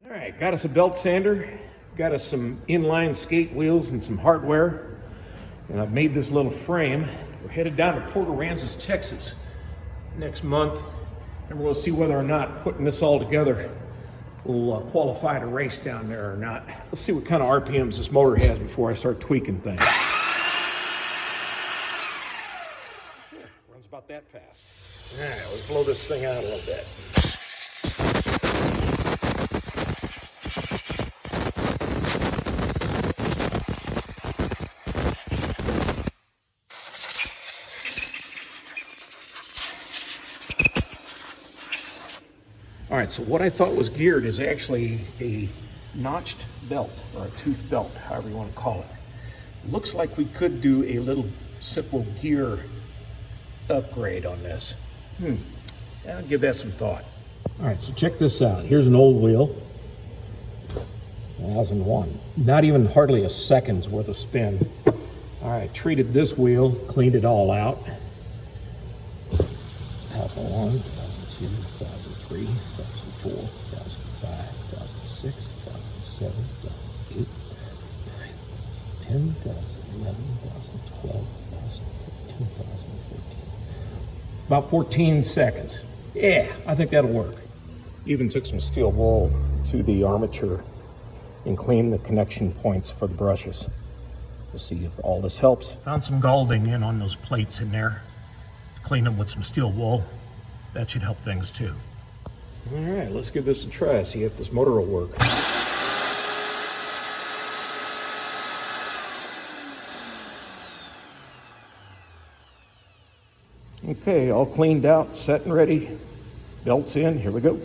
All right, got us a belt sander, got us some inline skate wheels and some hardware, and I've made this little frame. We're headed down to Port Aransas, Texas next month, and we'll see whether or not putting this all together will qualify to race down there or not. Let's see what kind of RPMs this motor has before I start tweaking things. Yeah, runs about that fast. All right, let's blow this thing out a little bit. All right, so what I thought was geared is actually a notched belt, or a tooth belt, however you want to call it. Looks like we could do a little simple gear upgrade on this. I'll give that some thought. All right, so check this out. Here's an old wheel, 2001. Not even hardly a second's worth of spin. All right, treated this wheel, cleaned it all out. 2001, 2002, 2003, 2004, 2005, 2006, 2007, 2008, 2009, 2010, 2011, 2012, 2013, 2014. About 14 seconds. Yeah, I think that'll work. Even took some steel wool to the armature and cleaned the connection points for the brushes. We'll see if all this helps. Found some galding in on those plates in there. Clean them with some steel wool. That should help things too. All right, let's give this a try, see if this motor will work. Okay, all cleaned out, set and ready. Belts in, here we go.